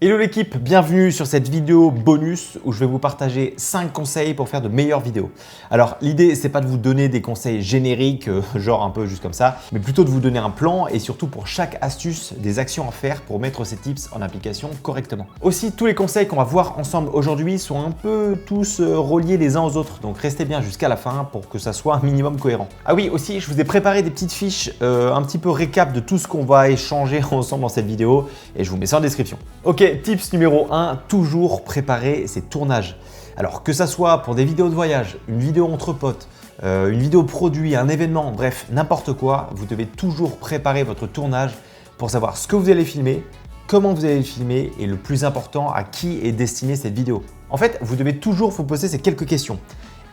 Hello l'équipe, bienvenue sur cette vidéo bonus où je vais vous partager 5 conseils pour faire de meilleures vidéos. Alors l'idée c'est pas de vous donner des conseils génériques, genre un peu juste comme ça, mais plutôt de vous donner un plan et surtout pour chaque astuce des actions à faire pour mettre ces tips en application correctement. Aussi tous les conseils qu'on va voir ensemble aujourd'hui sont un peu tous reliés les uns aux autres, donc restez bien jusqu'à la fin pour que ça soit un minimum cohérent. Ah oui aussi je vous ai préparé des petites fiches un petit peu récap de tout ce qu'on va échanger ensemble dans cette vidéo et je vous mets ça en description. Ok. Tips numéro 1, toujours préparer ses tournages. Alors que ça soit pour des vidéos de voyage, une vidéo entre potes, une vidéo produit, un événement, bref, n'importe quoi, vous devez toujours préparer votre tournage pour savoir ce que vous allez filmer, comment vous allez le filmer et le plus important, à qui est destinée cette vidéo. En fait, vous devez toujours vous poser ces quelques questions.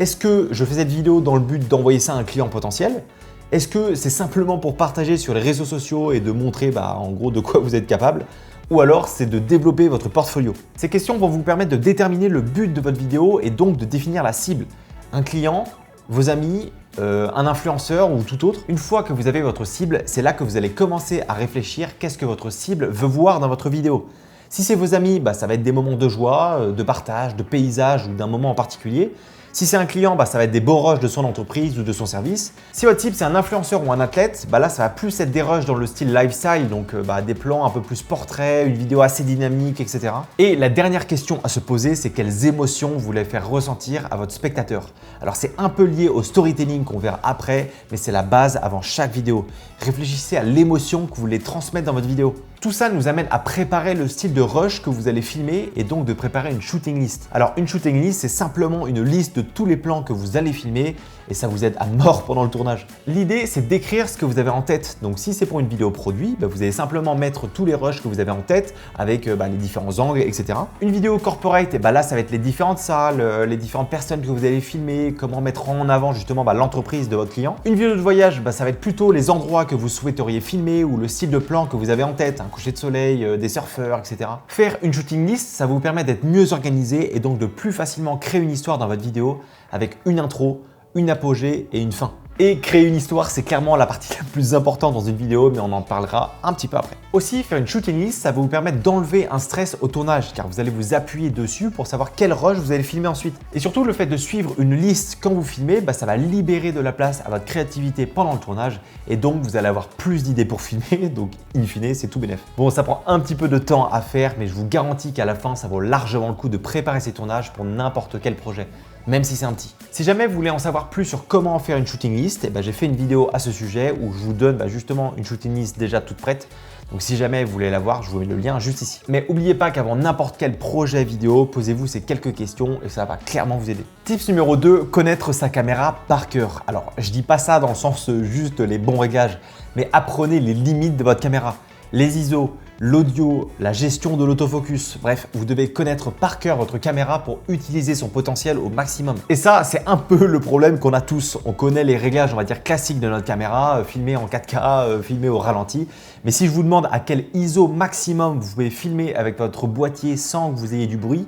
Est-ce que je fais cette vidéo dans le but d'envoyer ça à un client potentiel ? Est-ce que c'est simplement pour partager sur les réseaux sociaux et de montrer en gros de quoi vous êtes capable ? Ou alors c'est de développer votre portfolio. Ces questions vont vous permettre de déterminer le but de votre vidéo et donc de définir la cible. Un client, vos amis, un influenceur ou tout autre. Une fois que vous avez votre cible, c'est là que vous allez commencer à réfléchir qu'est-ce que votre cible veut voir dans votre vidéo. Si c'est vos amis, ça va être des moments de joie, de partage, de paysage ou d'un moment en particulier. Si c'est un client, ça va être des beaux rushs de son entreprise ou de son service. Si votre cible c'est un influenceur ou un athlète, là ça va plus être des rushs dans le style lifestyle, donc des plans un peu plus portrait, une vidéo assez dynamique, etc. Et la dernière question à se poser, c'est quelles émotions vous voulez faire ressentir à votre spectateur. Alors c'est un peu lié au storytelling qu'on verra après, mais c'est la base avant chaque vidéo. Réfléchissez à l'émotion que vous voulez transmettre dans votre vidéo. Tout ça nous amène à préparer le style de rush que vous allez filmer et donc de préparer une shooting list. Alors une shooting list, c'est simplement une liste de tous les plans que vous allez filmer et ça vous aide à mort pendant le tournage. L'idée, c'est d'écrire ce que vous avez en tête. Donc si c'est pour une vidéo produit, vous allez simplement mettre tous les rushs que vous avez en tête avec les différents angles, etc. Une vidéo corporate, là ça va être les différentes salles, les différentes personnes que vous allez filmer, comment mettre en avant justement l'entreprise de votre client. Une vidéo de voyage, ça va être plutôt les endroits que vous souhaiteriez filmer ou le style de plan que vous avez en tête, un coucher de soleil, des surfeurs, etc. Faire une shooting list, ça vous permet d'être mieux organisé et donc de plus facilement créer une histoire dans votre vidéo avec une intro, une apogée et une fin. Et créer une histoire, c'est clairement la partie la plus importante dans une vidéo, mais on en parlera un petit peu après. Aussi, faire une shooting list, ça va vous permettre d'enlever un stress au tournage, car vous allez vous appuyer dessus pour savoir quel rush vous allez filmer ensuite. Et surtout, le fait de suivre une liste quand vous filmez, ça va libérer de la place à votre créativité pendant le tournage, et donc vous allez avoir plus d'idées pour filmer, donc in fine, c'est tout bénef. Bon, ça prend un petit peu de temps à faire, mais je vous garantis qu'à la fin, ça vaut largement le coup de préparer ces tournages pour n'importe quel projet, même si c'est un petit. Si jamais vous voulez en savoir plus sur comment faire une shooting list, j'ai fait une vidéo à ce sujet où je vous donne justement une shooting list déjà toute prête. Donc si jamais vous voulez la voir, je vous mets le lien juste ici. Mais n'oubliez pas qu'avant n'importe quel projet vidéo, posez-vous ces quelques questions et ça va clairement vous aider. Tips numéro 2, connaître sa caméra par cœur. Alors je dis pas ça dans le sens juste les bons réglages, mais apprenez les limites de votre caméra. Les ISO, l'audio, la gestion de l'autofocus, bref, vous devez connaître par cœur votre caméra pour utiliser son potentiel au maximum. Et ça, c'est un peu le problème qu'on a tous. On connaît les réglages, on va dire, classiques de notre caméra, filmé en 4K, filmé au ralenti. Mais si je vous demande à quel ISO maximum vous pouvez filmer avec votre boîtier sans que vous ayez du bruit,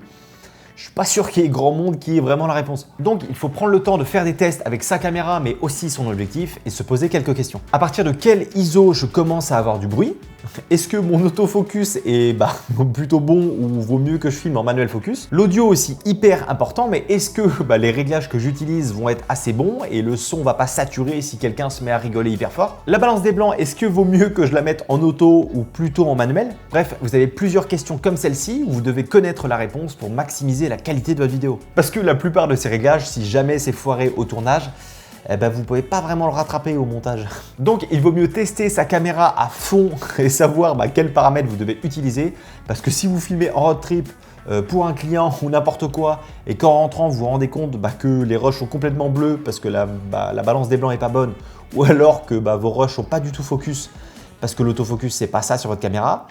je suis pas sûr qu'il y ait grand monde qui ait vraiment la réponse. Donc, il faut prendre le temps de faire des tests avec sa caméra, mais aussi son objectif et se poser quelques questions. À partir de quel ISO je commence à avoir du bruit ? Est-ce que mon autofocus est plutôt bon ou vaut mieux que je filme en manuel focus ? L'audio aussi hyper important, mais est-ce que les réglages que j'utilise vont être assez bons et le son va pas saturer si quelqu'un se met à rigoler hyper fort ? La balance des blancs, est-ce que vaut mieux que je la mette en auto ou plutôt en manuel ? Bref, vous avez plusieurs questions comme celle-ci où vous devez connaître la réponse pour maximiser la qualité de votre vidéo. Parce que la plupart de ces réglages, si jamais c'est foiré au tournage, vous ne pouvez pas vraiment le rattraper au montage. Donc il vaut mieux tester sa caméra à fond et savoir quels paramètres vous devez utiliser, parce que si vous filmez en road trip pour un client ou n'importe quoi et qu'en rentrant vous vous rendez compte que les rushs sont complètement bleus parce que la balance des blancs est pas bonne, ou alors que vos rushs sont pas du tout focus parce que l'autofocus c'est pas ça sur votre caméra,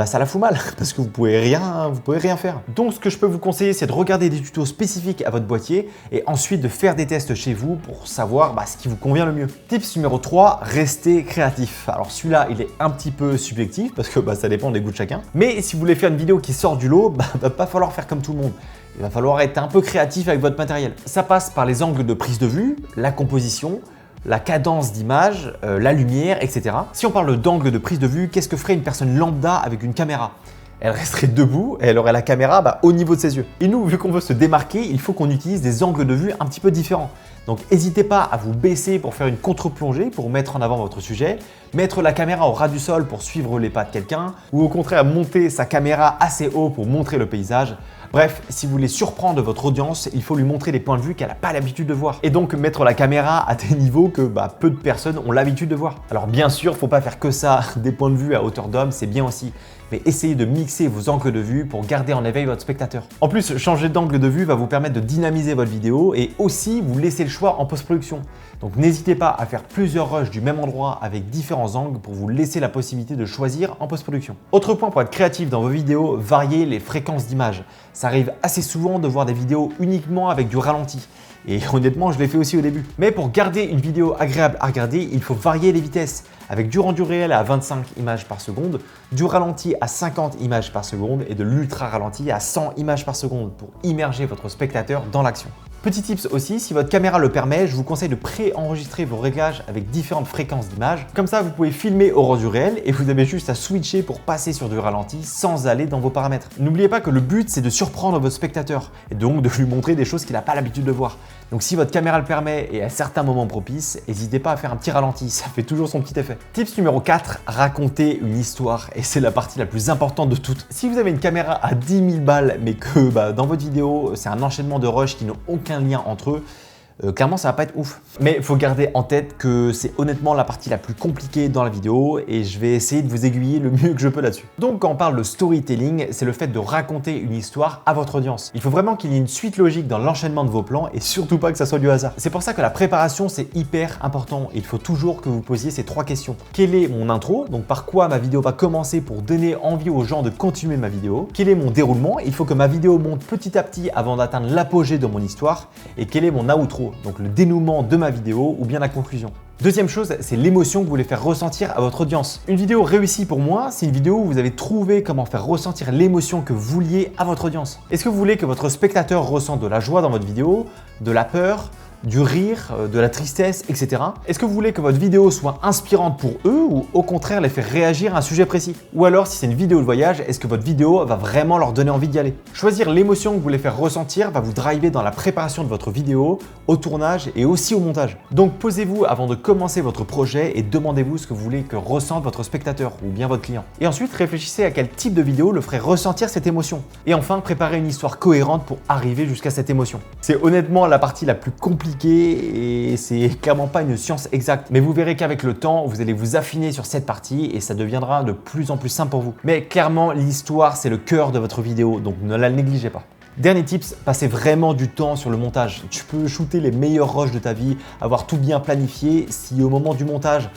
ça la fout mal parce que vous pouvez rien faire. Donc ce que je peux vous conseiller, c'est de regarder des tutos spécifiques à votre boîtier et ensuite de faire des tests chez vous pour savoir ce qui vous convient le mieux. Tips numéro 3, restez créatif. Alors celui-là, il est un petit peu subjectif parce que ça dépend des goûts de chacun. Mais si vous voulez faire une vidéo qui sort du lot, va pas falloir faire comme tout le monde. Il va falloir être un peu créatif avec votre matériel. Ça passe par les angles de prise de vue, la composition, la cadence d'image, la lumière, etc. Si on parle d'angle de prise de vue, qu'est-ce que ferait une personne lambda avec une caméra ? Elle resterait debout et elle aurait la caméra au niveau de ses yeux. Et nous, vu qu'on veut se démarquer, il faut qu'on utilise des angles de vue un petit peu différents. Donc n'hésitez pas à vous baisser pour faire une contre-plongée pour mettre en avant votre sujet, mettre la caméra au ras du sol pour suivre les pas de quelqu'un, ou au contraire monter sa caméra assez haut pour montrer le paysage. Bref, si vous voulez surprendre votre audience, il faut lui montrer des points de vue qu'elle n'a pas l'habitude de voir. Et donc mettre la caméra à des niveaux que peu de personnes ont l'habitude de voir. Alors bien sûr, faut pas faire que ça, des points de vue à hauteur d'homme, c'est bien aussi. Mais essayez de mixer vos angles de vue pour garder en éveil votre spectateur. En plus, changer d'angle de vue va vous permettre de dynamiser votre vidéo et aussi vous laisser le choix en post-production. Donc n'hésitez pas à faire plusieurs rushs du même endroit avec différents angles pour vous laisser la possibilité de choisir en post-production. Autre point pour être créatif dans vos vidéos, variez les fréquences d'image. Ça arrive assez souvent de voir des vidéos uniquement avec du ralenti. Et honnêtement, je l'ai fait aussi au début. Mais pour garder une vidéo agréable à regarder, il faut varier les vitesses. Avec du rendu réel à 25 images par seconde, du ralenti à 50 images par seconde et de l'ultra ralenti à 100 images par seconde pour immerger votre spectateur dans l'action. Petit tips aussi, si votre caméra le permet, je vous conseille de pré-enregistrer vos réglages avec différentes fréquences d'image. Comme ça, vous pouvez filmer au rendu réel et vous avez juste à switcher pour passer sur du ralenti sans aller dans vos paramètres. N'oubliez pas que le but, c'est de surprendre votre spectateur et donc de lui montrer des choses qu'il n'a pas l'habitude de voir. Donc si votre caméra le permet et à certains moments propices, n'hésitez pas à faire un petit ralenti, ça fait toujours son petit effet. Tips numéro 4, raconter une histoire et c'est la partie la plus importante de toutes. Si vous avez une caméra à 10 000 balles mais que dans votre vidéo, c'est un enchaînement de rushs qui n'ont aucun lien entre eux, clairement ça va pas être ouf. Mais il faut garder en tête que c'est honnêtement la partie la plus compliquée dans la vidéo et je vais essayer de vous aiguiller le mieux que je peux là-dessus. Donc quand on parle de storytelling, c'est le fait de raconter une histoire à votre audience. Il faut vraiment qu'il y ait une suite logique dans l'enchaînement de vos plans et surtout pas que ça soit du hasard. C'est pour ça que la préparation c'est hyper important. Il faut toujours que vous posiez ces 3 questions. Quelle est mon intro? Donc par quoi ma vidéo va commencer pour donner envie aux gens de continuer ma vidéo? Quel est mon déroulement? Il faut que ma vidéo monte petit à petit avant d'atteindre l'apogée de mon histoire. Et quel est mon outro? Donc le dénouement de ma vidéo ou bien la conclusion. Deuxième chose, c'est l'émotion que vous voulez faire ressentir à votre audience. Une vidéo réussie pour moi, c'est une vidéo où vous avez trouvé comment faire ressentir l'émotion que vous vouliez à votre audience. Est-ce que vous voulez que votre spectateur ressente de la joie dans votre vidéo, de la peur, du rire, de la tristesse, etc. Est-ce que vous voulez que votre vidéo soit inspirante pour eux ou au contraire les faire réagir à un sujet précis? Ou alors si c'est une vidéo de voyage, est-ce que votre vidéo va vraiment leur donner envie d'y aller? Choisir l'émotion que vous voulez faire ressentir va vous driver dans la préparation de votre vidéo, au tournage et aussi au montage. Donc posez-vous avant de commencer votre projet et demandez-vous ce que vous voulez que ressente votre spectateur ou bien votre client. Et ensuite réfléchissez à quel type de vidéo le ferait ressentir cette émotion. Et enfin préparez une histoire cohérente pour arriver jusqu'à cette émotion. C'est honnêtement la partie la plus compliquée et c'est clairement pas une science exacte. Mais vous verrez qu'avec le temps, vous allez vous affiner sur cette partie et ça deviendra de plus en plus simple pour vous. Mais clairement, l'histoire, c'est le cœur de votre vidéo, donc ne la négligez pas. Dernier tips, passez vraiment du temps sur le montage. Tu peux shooter les meilleurs rushs de ta vie, avoir tout bien planifié. Si au moment du montage,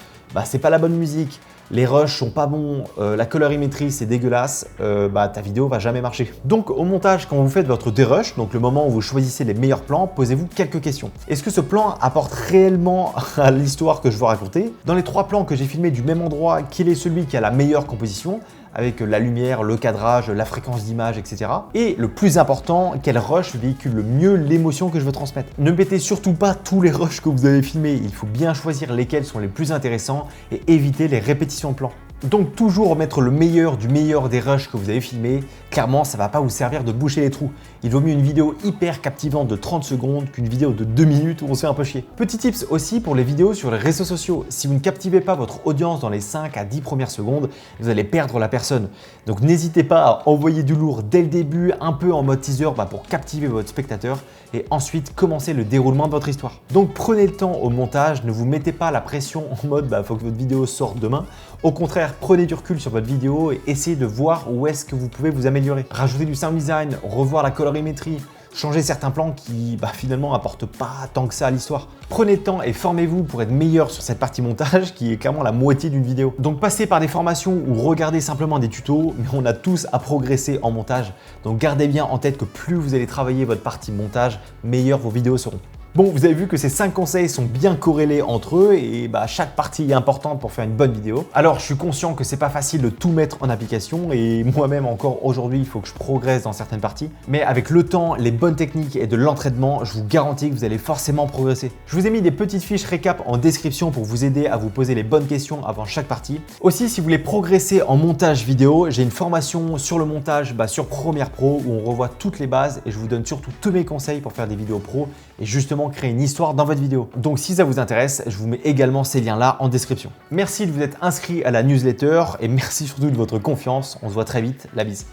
c'est pas la bonne musique, les rushs sont pas bons, la colorimétrie c'est dégueulasse, ta vidéo va jamais marcher. Donc au montage, quand vous faites votre dérush, donc le moment où vous choisissez les meilleurs plans, posez-vous quelques questions. Est-ce que ce plan apporte réellement à l'histoire que je veux raconter? Dans les 3 plans que j'ai filmés du même endroit, quel est celui qui a la meilleure composition? Avec la lumière, le cadrage, la fréquence d'image, etc. Et le plus important, quel rush véhicule le mieux l'émotion que je veux transmettre. Ne mettez surtout pas tous les rushs que vous avez filmés, il faut bien choisir lesquels sont les plus intéressants et éviter les répétitions de plans. Donc toujours mettre le meilleur du meilleur des rushs que vous avez filmés, clairement ça va pas vous servir de boucher les trous. Il vaut mieux une vidéo hyper captivante de 30 secondes qu'une vidéo de 2 minutes où on se fait un peu chier. Petit tips aussi pour les vidéos sur les réseaux sociaux, si vous ne captivez pas votre audience dans les 5 à 10 premières secondes, vous allez perdre la personne. Donc n'hésitez pas à envoyer du lourd dès le début, un peu en mode teaser pour captiver votre spectateur et ensuite commencer le déroulement de votre histoire. Donc prenez le temps au montage, ne vous mettez pas la pression en mode faut que votre vidéo sorte demain. Au contraire, prenez du recul sur votre vidéo et essayez de voir où est-ce que vous pouvez vous améliorer. Rajoutez du sound design, revoir la colorimétrie, changer certains plans qui finalement n'apportent pas tant que ça à l'histoire. Prenez le temps et formez-vous pour être meilleur sur cette partie montage qui est clairement la moitié d'une vidéo. Donc passez par des formations ou regardez simplement des tutos, mais on a tous à progresser en montage. Donc gardez bien en tête que plus vous allez travailler votre partie montage, meilleures vos vidéos seront. Bon, vous avez vu que ces 5 conseils sont bien corrélés entre eux et chaque partie est importante pour faire une bonne vidéo. Alors, je suis conscient que c'est pas facile de tout mettre en application et moi-même encore aujourd'hui, il faut que je progresse dans certaines parties. Mais avec le temps, les bonnes techniques et de l'entraînement, je vous garantis que vous allez forcément progresser. Je vous ai mis des petites fiches récap en description pour vous aider à vous poser les bonnes questions avant chaque partie. Aussi, si vous voulez progresser en montage vidéo, j'ai une formation sur le montage sur Premiere Pro où on revoit toutes les bases et je vous donne surtout tous mes conseils pour faire des vidéos pro et justement créer une histoire dans votre vidéo. Donc si ça vous intéresse, je vous mets également ces liens là en description. Merci de vous être inscrit à la newsletter et merci surtout de votre confiance. On se voit très vite. La bise.